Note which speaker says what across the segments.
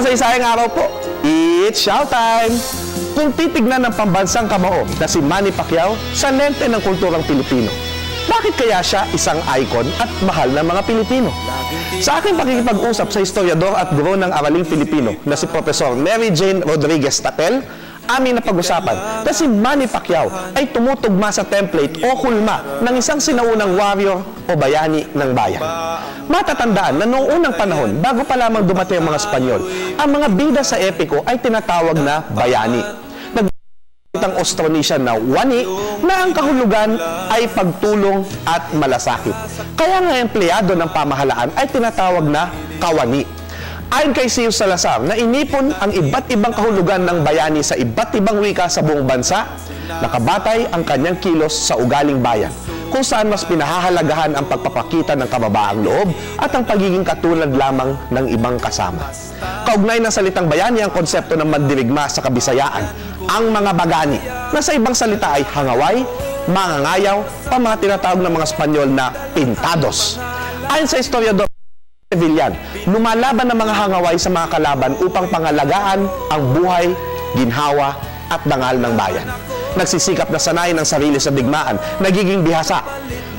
Speaker 1: makasaysayang araw po. It's showtime! Kung titignan ng pambansang kamao na si Manny Pacquiao sa lente ng kulturang Pilipino, bakit kaya siya isang icon at mahal ng mga Pilipino? Sa aking pakikipag-usap sa historiador at guro ng araling Pilipino na si Professor Mary Jane Rodriguez Tatel, aming napag-usapan na si Manny Pacquiao ay tumutugma sa template o hulma ng isang sinaunang warrior o bayani ng bayan. Matatandaan na noong unang panahon, bago pa lamang dumating ang mga Espanyol, ang mga bida sa epiko ay tinatawag na bayani. Ang Austronesian na wani na ang kahulugan ay pagtulong at malasakit. Kaya nga empleyado ng pamahalaan ay tinatawag na kawani. Ayon kay Sir Salazar na inipon ang iba't ibang kahulugan ng bayani sa iba't ibang wika sa buong bansa, nakabatay ang kanyang kilos sa ugaling bayan, kung saan mas pinahahalagahan ang pagpapakita ng kababaang loob at ang pagiging katulad lamang ng ibang kasama. Kaugnay ng salitang bayani ang konsepto ng mandirigma sa Kabisayaan, ang mga bagani, na sa ibang salita ay hangaway, mangangayaw, pa mga tinatawag ng mga Espanyol na pintados. Ayon sa historiador Villan, lumalaban ng mga hangaway sa mga kalaban upang pangalagaan ang buhay, ginhawa at dangal ng bayan. Nagsisikap na sanayin ang sarili sa digmaan, nagiging bihasa.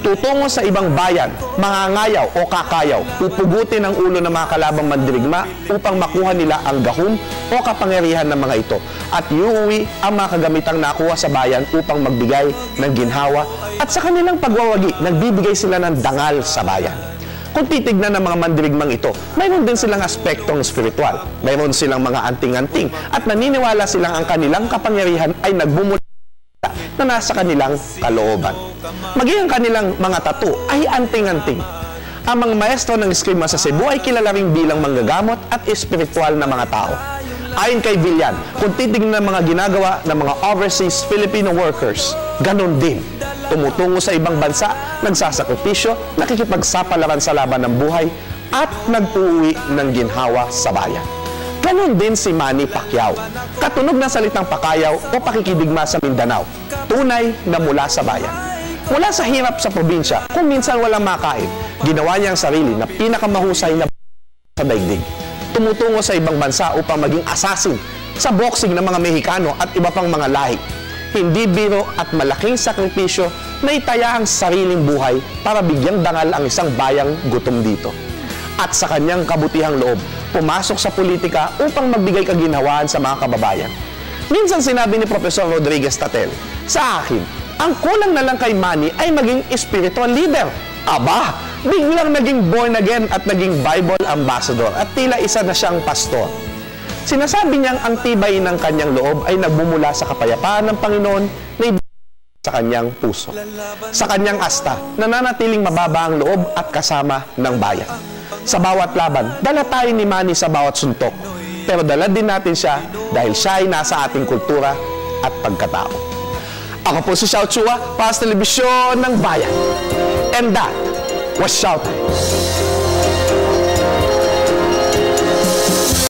Speaker 1: Tutungo sa ibang bayan, mangangayaw o kakayaw, pupugutin ang ulo ng mga kalabang mandirigma upang makuha nila ang gahum o kapangyarihan ng mga ito at iuwi ang mga kagamitang nakuha sa bayan upang magbigay ng ginhawa at sa kanilang pagwawagi, nagbibigay sila ng dangal sa bayan. Kung titignan ng mga mandirigmang ito, mayroon din silang aspektong spiritual. Mayroon silang mga anting-anting at naniniwala silang ang kanilang kapangyarihan ay nagbumula na nasa kanilang kalooban. Maging ang kanilang mga tattoo ay anting-anting. Ang mga maestro ng eskrima sa Cebu ay kilala rin bilang manggagamot at espiritual na mga tao. Ayon kay Villan, kung titignan ng mga ginagawa ng mga overseas Filipino workers, ganun din. Tumutungo sa ibang bansa, nagsasakripisyo, nakikipagsapalaran sa laban ng buhay, at nag-uwi ng ginhawa sa bayan. Ganun din si Manny Pacquiao, katunog ng salitang pakayaw o pakikidigma sa Mindanao, tunay na mula sa bayan. Mula sa hirap sa probinsya, kung minsan walang makain, ginawa niya ang sarili na pinakamahusay na sa daigdig. Tumutungo sa ibang bansa upang maging assassin sa boxing ng mga Mexicano at iba pang mga lahi. Hindi biro at malaking sakripisyo na itaya ang sariling buhay para bigyang dangal ang isang bayang gutom dito. At sa kanyang kabutihang loob, pumasok sa politika upang magbigay kaginhawaan sa mga kababayan. Minsan sinabi ni Professor Rodriguez Tatel, sa akin, ang kulang na lang kay Manny ay maging spiritual leader. Aba, biglang naging born again at naging Bible ambassador at tila isa na siyang pastor. Sinasabi niyang ang tibay ng kanyang loob ay nagbumula sa kapayapaan ng Panginoon na sa kanyang puso. Sa kanyang asta, nananatiling mababa ang loob at kasama ng bayan. Sa bawat laban, dala tayo ni Manny sa bawat suntok. Pero dala din natin siya dahil siya ay nasa ating kultura at pagkatao. Ako po si Xiao Chua para sa Telebisyon ng Bayan. And that was Showtime.